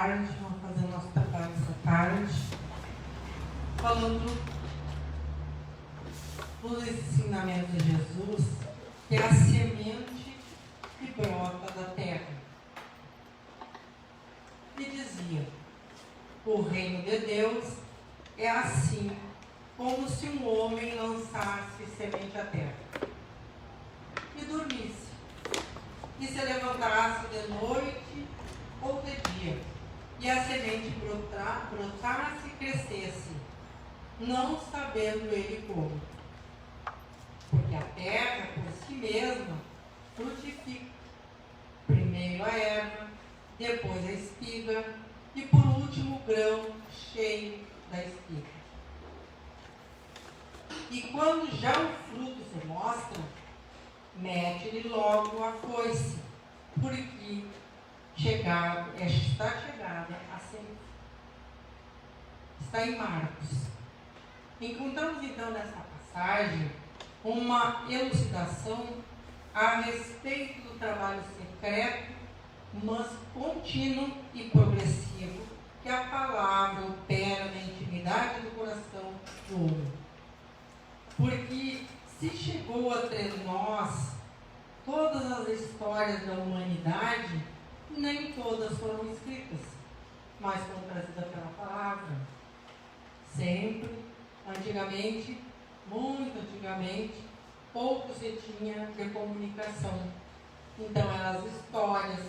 tarde, vamos fazer o nosso trabalho essa tarde, falando dos ensinamentos de Jesus, que é a semente que brota da terra. E dizia: o reino de Deus é assim, como se um homem lançasse semente à terra e dormisse, e se levantasse de noite ou de dia, e a semente brotasse e crescesse, não sabendo ele como. Porque a terra, por si mesma, frutifica. Primeiro a erva, depois a espiga, e por último o grão cheio da espiga. E quando já o fruto se mostra, mete-lhe logo a foice, porque está chegada a ser. Está em Marcos. Encontramos então nessa passagem uma elucidação a respeito do trabalho secreto, mas contínuo e progressivo, que a palavra opera na intimidade do coração do homem. Porque se chegou até nós todas as histórias da humanidade, nem todas foram escritas, mas foram trazidas pela palavra. Sempre, antigamente, muito antigamente, pouco se tinha de comunicação. Então eram as histórias,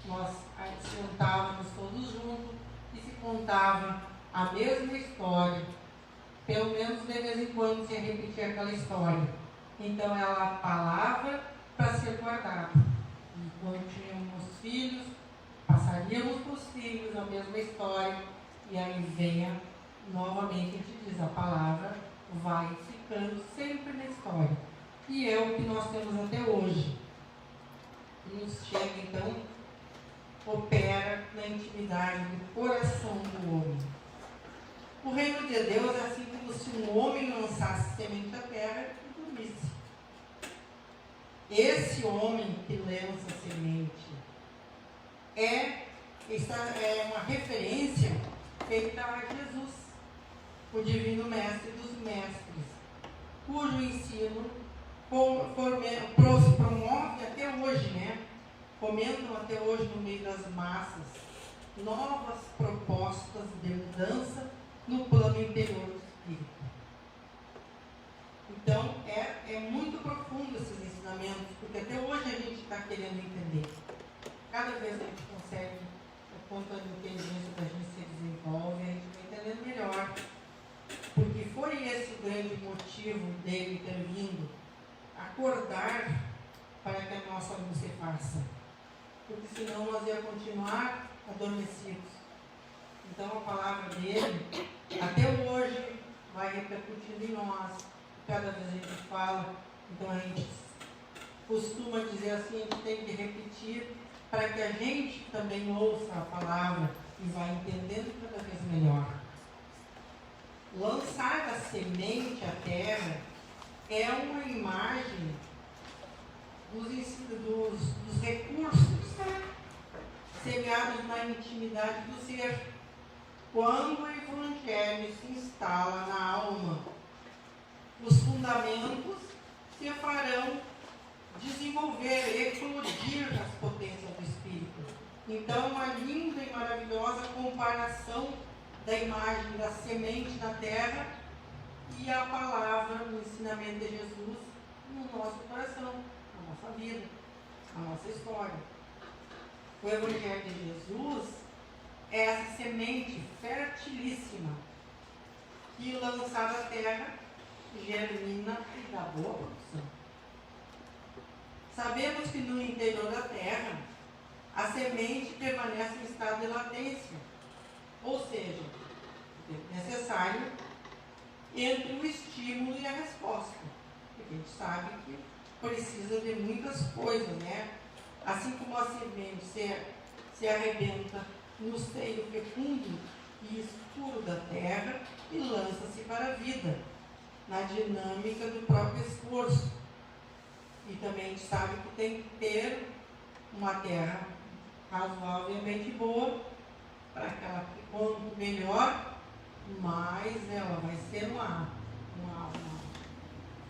nós sentávamos todos juntos e se contava a mesma história. Pelo menos de vez em quando se repetia aquela história. Então ela a palavra para ser guardada. E quando tínhamos filhos, passaríamos para os filhos a mesma história, e aí venha novamente, a gente diz, a palavra vai ficando sempre na história. E é o que nós temos até hoje. Nos chega então, opera na intimidade do coração do homem. O reino de Deus é assim como se um homem lançasse semente à terra e dormisse. Esse homem que lança semente é uma referência feita a Jesus, o divino mestre dos mestres, cujo ensino promove até hoje, comentam até hoje no meio das massas, novas propostas de mudança no plano interior do espírito. Então, é muito profundo esses ensinamentos, porque até hoje a gente está querendo entender. Cada vez que a gente consegue, quanto a inteligência da gente se desenvolve, a gente vai entendendo melhor. Porque foi esse o grande motivo dele ter vindo, acordar para que a nossa luz se faça. Porque senão nós íamos continuar adormecidos. Então a palavra dele, até hoje, vai repercutindo em nós. Cada vez a gente fala, então a gente costuma dizer assim, a gente tem que repetir para que a gente também ouça a palavra e vá entendendo cada vez melhor. Lançar a semente à terra é uma imagem dos recursos semeados na intimidade do ser. Quando o Evangelho se instala na alma, os fundamentos se farão desenvolver, eclodir as potências do Espírito. Então, uma linda e maravilhosa comparação da imagem da semente na terra e a palavra no ensinamento de Jesus no nosso coração, na nossa vida, na nossa história. O Evangelho de Jesus é essa semente fertilíssima que, lançada à terra, germina e dá boa produção. Sabemos que no interior da terra a semente permanece em estado de latência, ou seja, o tempo necessário entre o estímulo e a resposta, porque a gente sabe que precisa de muitas coisas, Assim como a semente se arrebenta no seio fecundo e escuro da terra e lança-se para a vida, na dinâmica do próprio esforço. E também a gente sabe que tem que ter uma terra razoavelmente boa para que ela, quanto melhor, mais ela vai ser uma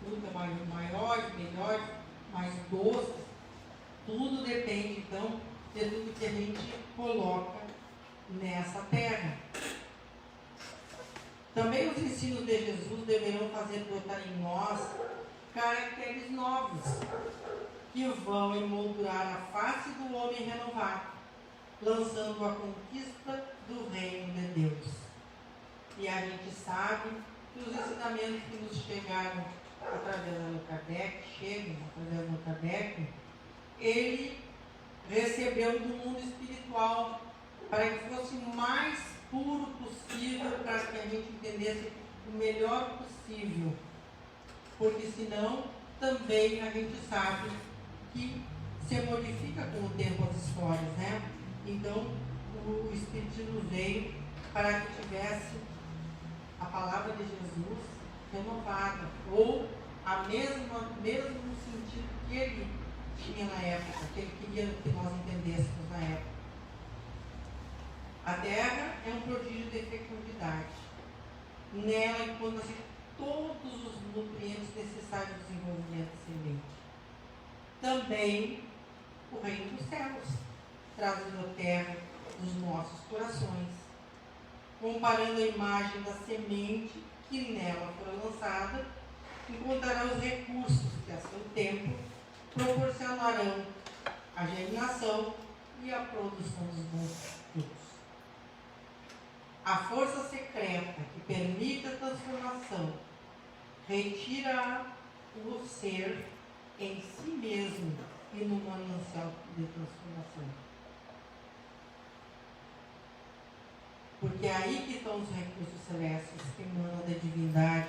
fruta maior, melhor, mais doce. Tudo depende, então, de tudo que a gente coloca nessa terra. Também os ensinos de Jesus deverão fazer brotar em nós caracteres novos, que vão emoldurar a face do homem renovado, lançando a conquista do reino de Deus. E a gente sabe que os ensinamentos que nos chegaram através do Kardec, ele recebeu do mundo espiritual para que fosse o mais puro possível, para que a gente entendesse o melhor possível. Porque senão também a gente sabe que se modifica com o tempo as histórias, né? Então o Espiritismo veio para que tivesse a palavra de Jesus renovada, ou a mesmo sentido que ele tinha na época, que ele queria que nós entendêssemos na época. A terra é um prodígio de fecundidade. Nela encontram-se todos os nutrientes necessários ao desenvolvimento da semente. Também o reino dos céus, trazendo a terra dos nossos corações, comparando a imagem da semente que nela fora lançada, encontrará os recursos que a seu tempo proporcionarão a germinação e a produção dos bons frutos. A força secreta que permite a transformação retira o ser em si mesmo e no manancial de transformação. Porque é aí que estão os recursos celestes que emanam da divindade.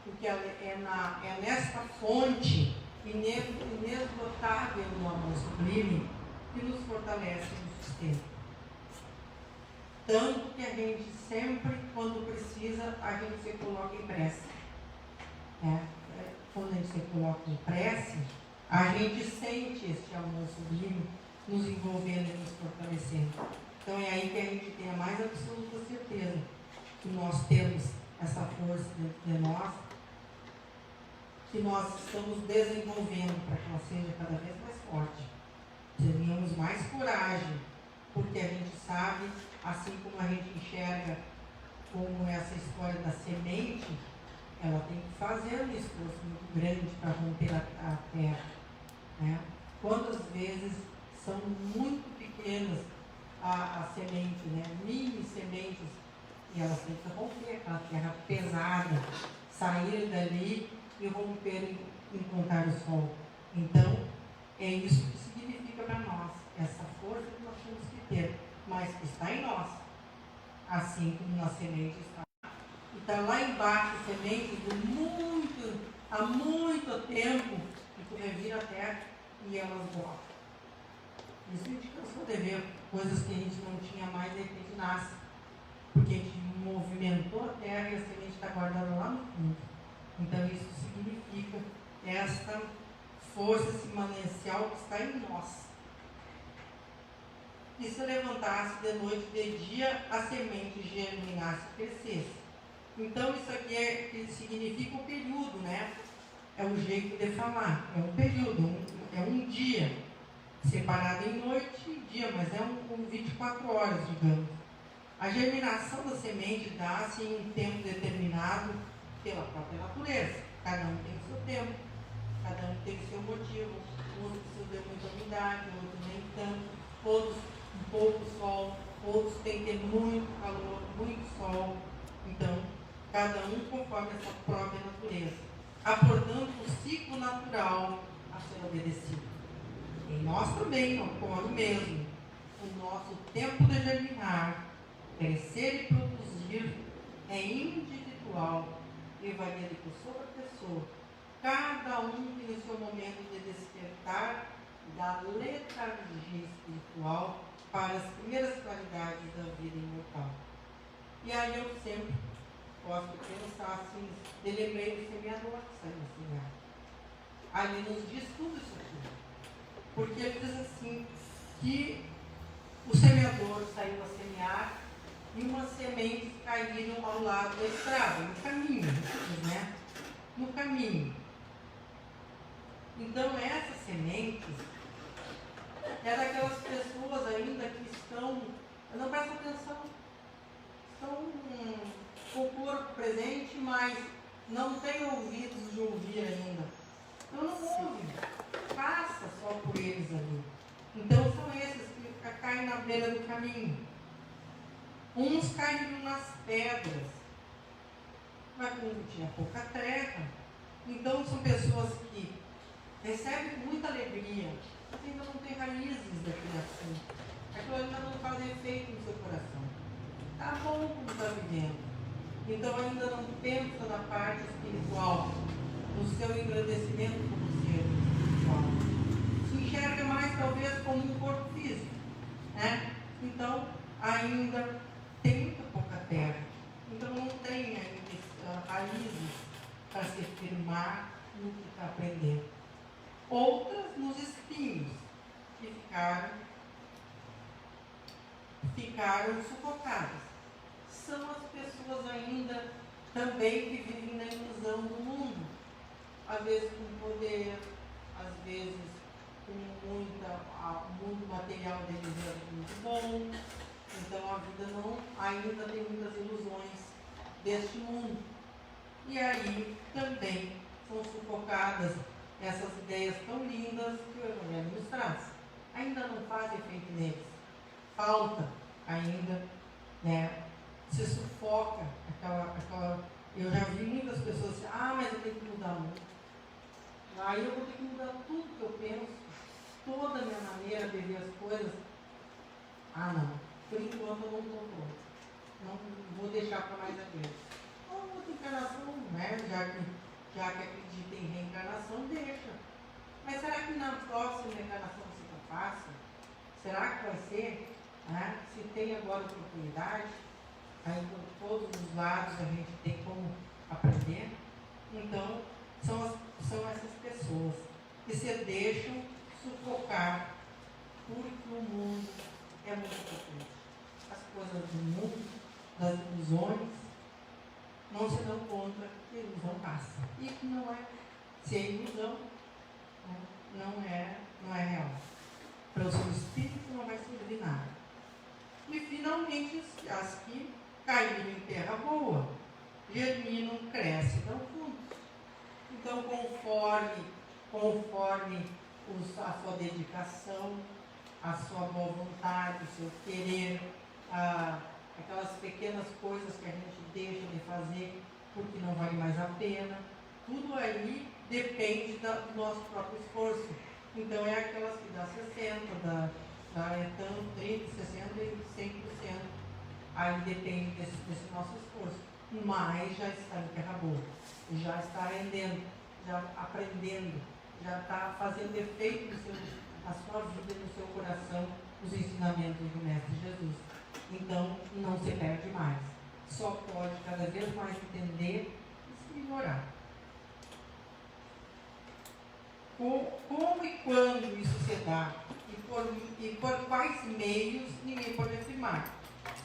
Porque é nesta fonte inesgotável do amor sublime que nos fortalece e nos sustenta. Tanto que a gente sempre, quando precisa, a gente se coloca em prece. Quando a gente se coloca em prece, a gente sente este amor sublime nos envolvendo e nos fortalecendo. Então é aí que a gente tem a mais absoluta certeza que nós temos essa força dentro de nós, que nós estamos desenvolvendo para que ela seja cada vez mais forte. Tenhamos mais coragem, porque a gente sabe, assim como a gente enxerga como essa história da semente, ela tem que fazer um esforço muito grande para romper a terra. Né? Quantas vezes são muito pequenas a semente, né? Mini sementes, e elas têm que romper aquela terra pesada, sair dali e romper e encontrar o sol. Então, é isso que significa para nós, essa força que nós temos que ter, mas que está em nós, assim como na semente está. E está lá embaixo sementes há muito tempo, que tu revira a terra e elas brotam. Isso a gente cansou de ver, coisas que a gente não tinha mais, de repente nasce. Porque a gente movimentou a terra e a semente está guardada lá no fundo. Então isso significa esta força, esse manancial que está em nós. E se levantasse de noite e de dia, a semente germinasse e crescesse. Então isso aqui significa o período, né? É o jeito de falar, é um período, é um dia, separado em noite e dia, mas é um 24 horas, digamos. A germinação da semente dá-se em um tempo determinado pela própria natureza. Cada um tem o seu tempo, cada um tem o seu motivo. Uns precisam de muita umidade, outros nem tanto, outros um pouco sol, outros têm que ter muito calor, muito sol. Então, cada um conforme essa própria natureza, aportando o ciclo natural a ser obedecido. Em nós também ocorre o mesmo. O nosso tempo de germinar, crescer e produzir é individual e varia de pessoa para pessoa. Cada um tem o seu momento de despertar da letargia espiritual para as primeiras qualidades da vida imortal. E aí eu sempre gosto de pensar assim, eu lembrei do semeador que saiu no semear. Ali nos diz tudo isso aqui. Porque ele diz assim, que O semeador saiu a semear e umas sementes caíram ao lado da estrada, no caminho, né? No caminho. Então, essas sementes é daquelas pessoas ainda que estão, não prestam atenção, estão com o corpo presente, mas não têm ouvidos de ouvir ainda. Então não ouvem, passa só por eles ali. Então são esses que caem na beira do caminho. Uns caem nas pedras, mas como tinha pouca terra, então são pessoas que recebem com muita alegria, mas ainda não têm raízes daquele assunto. Aquilo ainda não faz efeito no seu coração. Está bom como está vivendo. Então ainda não pensa na parte espiritual, no seu engrandecimento como ser espiritual. Se enxerga mais talvez como um corpo físico, né? Então ainda tem muito pouca terra. Então não tem ainda raízes para se firmar no que está aprendendo. Outras nos espinhos, que ficaram sufocadas. São as pessoas ainda também que vivem na ilusão do mundo, às vezes com poder, às vezes com o mundo material deles é muito bom, então a vida não ainda tem muitas ilusões deste mundo. E aí também são sufocadas essas ideias tão lindas que o Evangelho nos traz. Ainda não faz efeito neles. Falta ainda, né? Se sufoca aquela. Eu já vi muitas pessoas dizer, mas eu tenho que mudar muito. Aí eu vou ter que mudar tudo que eu penso, toda a minha maneira de ver as coisas. Não. Por enquanto eu não estou pronto. Não vou deixar para mais adiante. Outra encarnação, né? Já que acredita em reencarnação, deixa. Mas será que na próxima encarnação fica fácil? Será que vai ser? Se tem agora oportunidade, aí por todos os lados a gente tem como aprender. Então, são essas pessoas que se deixam sufocar porque o mundo é muito importante. As coisas do mundo, das ilusões, não se dão conta que a ilusão passa. E que não é, se é ilusão, não é real. Para o seu espírito não vai servir nada. E finalmente as que caíram em terra boa, germinam, crescem, dão frutos. Então conforme a sua dedicação, a sua boa vontade, o seu querer, aquelas pequenas coisas que a gente deixa de fazer porque não vale mais a pena, tudo aí depende do nosso próprio esforço. Então é aquelas que dá 60%, dá tanto, 30%, 60% e 100%. Aí depende desse nosso esforço. Mas já está em terra boa, já está rendendo, já aprendendo, já está fazendo efeito na sua vida, no seu coração, os ensinamentos do Mestre Jesus. Então não se perde mais. Só pode cada vez mais entender e se melhorar. Como e quando isso se dá e por quais meios, ninguém pode afirmar.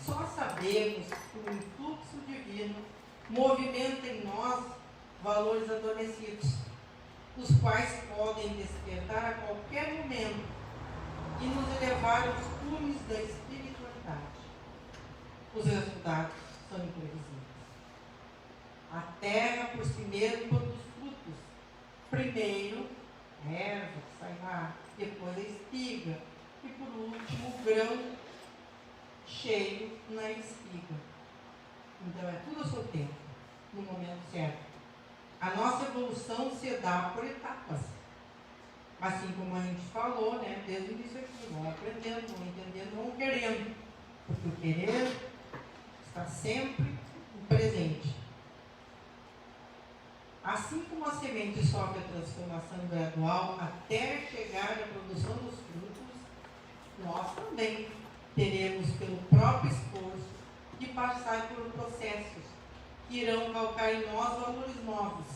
Só sabemos que o influxo divino movimenta em nós valores adormecidos, os quais podem despertar a qualquer momento e nos elevar aos cumes da espiritualidade. Os resultados são imprevisíveis. A terra por si mesma produz frutos. Primeiro, a erva que sai lá, depois a espiga e por último o grão cheio na espiga. Então é tudo ao seu tempo, no momento certo. A nossa evolução se dá por etapas. Assim como a gente falou, né, desde o início aqui, vão aprendendo, vão entendendo, vão querendo. Porque o querer está sempre presente. Assim como a semente sofre a transformação gradual até chegar à produção dos frutos, nós também teremos, pelo próprio esforço, de passar por processos que irão calcar em nós valores novos,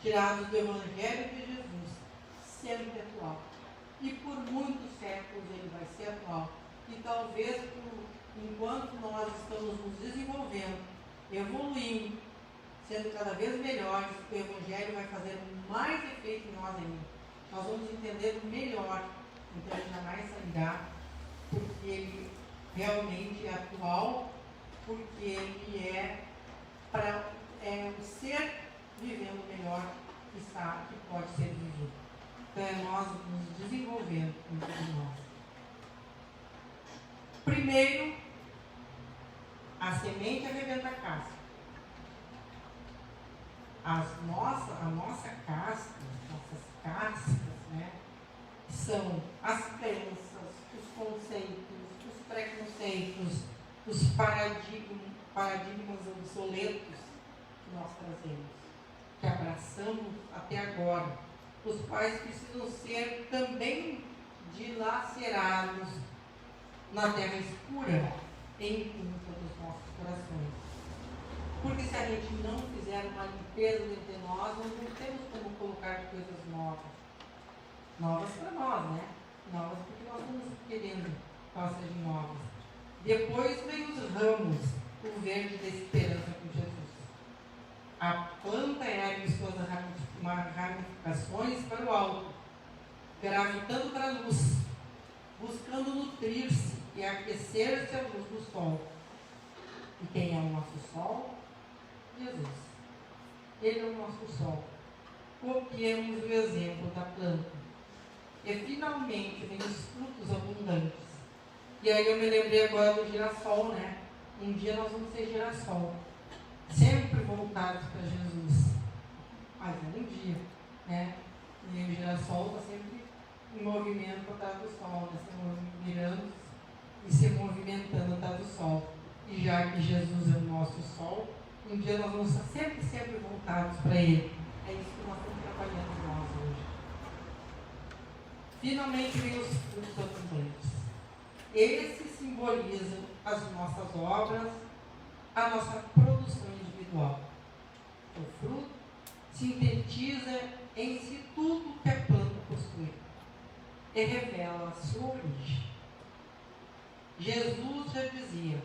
tirados do Evangelho de Jesus, sempre atual. E por muitos séculos ele vai ser atual, que talvez enquanto nós estamos nos desenvolvendo, evoluindo, sendo cada vez melhores, o Evangelho vai fazer mais efeito em nós ainda. Nós vamos entender melhor, então ele jamais sairá, porque ele realmente é atual, porque ele é para o ser vivendo melhor que pode ser vivido. Então é nós nos desenvolvendo entre nós. Primeiro, a semente arrebenta a casca. A nossa casca, nossas cascas, né, são as crenças, os conceitos, os preconceitos, os paradigmas obsoletos que nós trazemos, que abraçamos até agora, os quais precisam ser também dilacerados na terra escura em punta dos nossos corações. Porque se a gente não fizer uma limpeza entre nós, nós não temos como colocar coisas novas. Novas para nós, né? Novas porque nós estamos querendo que elas sejam novas. Depois vem os ramos, o verde da esperança com Jesus. A planta ergue suas ramificações para o alto, gravitando para a luz, buscando nutrir-se e aquecer-se à luz do sol. E quem é o nosso sol? Jesus. Ele é o nosso sol. Copiemos o exemplo da planta. E finalmente vem os frutos abundantes. E aí eu me lembrei agora do girassol, né? Um dia nós vamos ser girassol. Sempre voltados para Jesus. Mas é um dia, né? E o girassol está sempre em movimento atrás do sol, né? Se virando e se movimentando atrás do sol. E já que Jesus é o nosso sol, um dia nós vamos estar sempre voltados para Ele. É isso que nós estamos trabalhando nós hoje. Finalmente vem os frutos abundantes. Esses simbolizam as nossas obras, a nossa produção individual. O fruto sintetiza em si tudo que a planta possui e revela a sua origem. Jesus já dizia: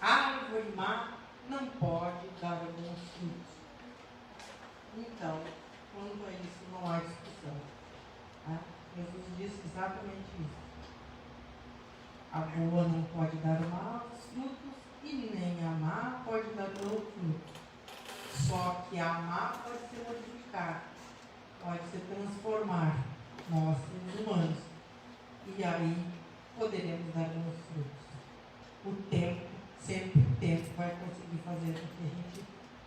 árvore má não pode dar bons frutos. Então, quanto a isso não há discussão. Tá? Jesus disse exatamente isso. A boa não pode dar maus frutos e nem a má pode dar bom fruto. Só que a má pode se modificar, pode se transformar, nós somos humanos. E aí poderemos dar bons frutos. O tempo, sempre o tempo vai conseguir fazer com que a gente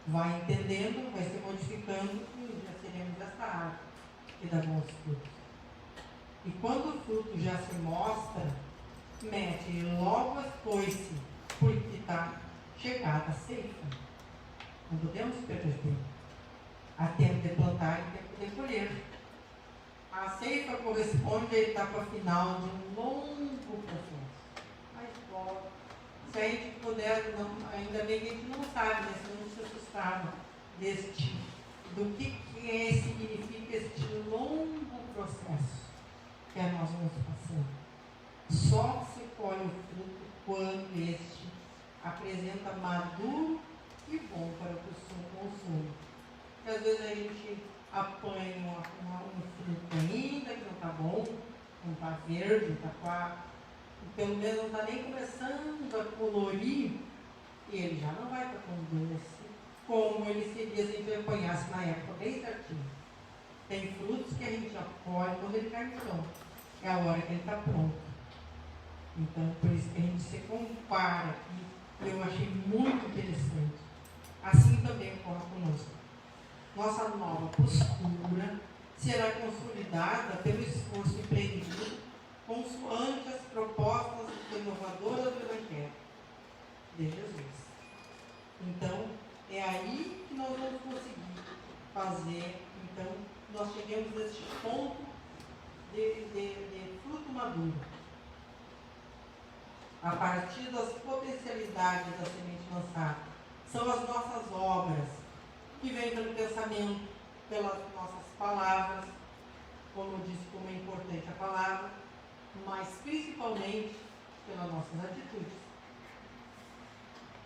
vai entendendo, vai se modificando e já seremos essa árvore que dá bons frutos. E quando o fruto já se mostra, mete logo as coice, porque está chegada a ceifa. Não podemos perder tempo. Há tempo de plantar e tempo de colher. A ceifa corresponde à etapa final de um longo processo. Mas pode. Se a gente puder, não, ainda bem que a gente não sabe, né? Senão a gente se assustava do que significa este longo processo que nós vamos passando. Só se colhe o fruto quando este apresenta maduro e bom para o consumo. Porque às vezes a gente apanha um fruto ainda que não está bom, não está verde, está quase, pelo menos não está nem começando a colorir, e ele já não vai estar tão doce como ele seria se a gente apanhasse na época bem certinho. Tem frutos que a gente acolhe quando ele cai no chão. É a hora que ele está pronto. Então, por isso que a gente se compara aqui, e eu achei muito interessante. Assim também ocorre conosco. Nossa nova postura será consolidada pelo esforço empreendido, consoante as propostas inovadoras do Evangelho de Jesus. Então, é aí que nós vamos conseguir fazer. Então, nós chegamos neste ponto de fruto maduro. A partir das potencialidades da semente lançada. São as nossas obras, que vêm pelo pensamento, pelas nossas palavras, como eu disse, como é importante a palavra, mas principalmente pelas nossas atitudes.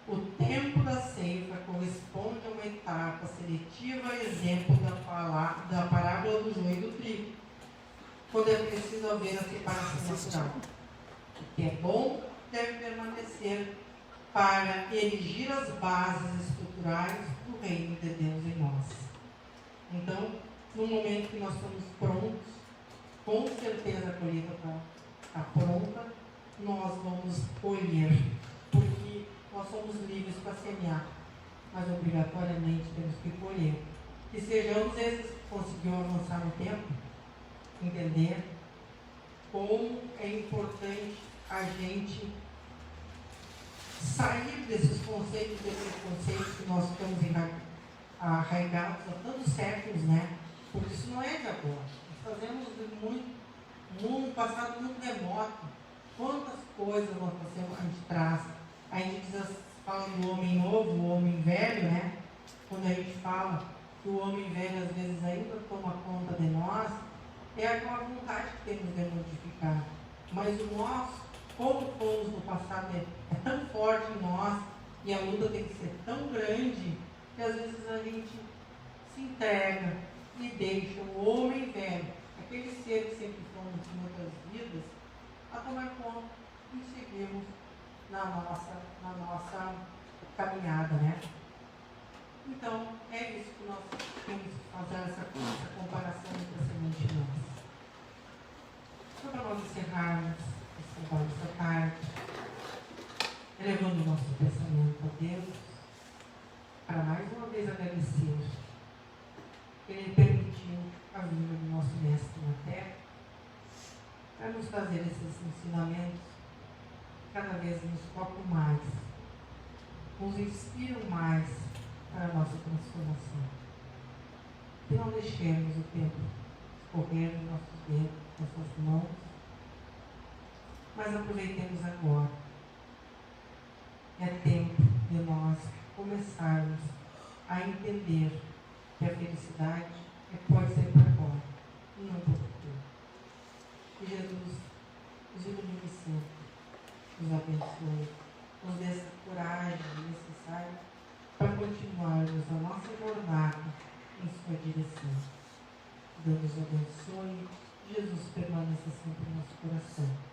O tempo da ceifa corresponde a uma etapa seletiva, exemplo da parábola do joio e do trigo, quando é preciso haver a separação natural. O que é bom deve permanecer para erigir as bases estruturais do reino de Deus em nós. Então, no momento que nós estamos prontos, com certeza a colheita está pronta, nós vamos colher, porque nós somos livres para semear, mas obrigatoriamente temos que colher. Que sejamos esses que conseguiram avançar no tempo, entender como é importante a gente sair desses conceitos e preconceitos que nós estamos arraigados há tantos séculos, né? Porque isso não é de agora. Nós fazemos num passado muito remoto. Quantas coisas a gente traz. A gente fala do homem novo, o homem velho, né? Quando a gente fala que o homem velho às vezes ainda toma conta de nós, é aquela vontade que temos de modificar. Mas o nosso, como fomos no passado, é tão forte em nós e a luta tem que ser tão grande que às vezes a gente se entrega e deixa o homem velho, aquele ser que sempre fomos em outras vidas, a tomar conta e seguirmos na nossa caminhada, né? Então, é isso que nós temos que fazer essa comparação entre a semente e nós. Então, para nós encerrarmos esse trabalho essa tarde, elevando o nosso pensamento a Deus, para mais uma vez agradecer que Ele permitiu a vinda do nosso Mestre na Terra, para nos trazer esses ensinamentos, cada vez nos tocam mais, nos inspiram mais para a nossa transformação. Que não deixemos o tempo escorrer nos nossos dedos, nossas mãos, mas aproveitemos agora. É tempo de nós começarmos a entender que a felicidade pode ser para agora, e não para o futuro. Que Jesus nos ilumine sempre, nos abençoe, nos dê essa coragem necessária para continuarmos a nossa jornada em sua direção. Deus nos abençoe, Jesus permaneça sempre no nosso coração.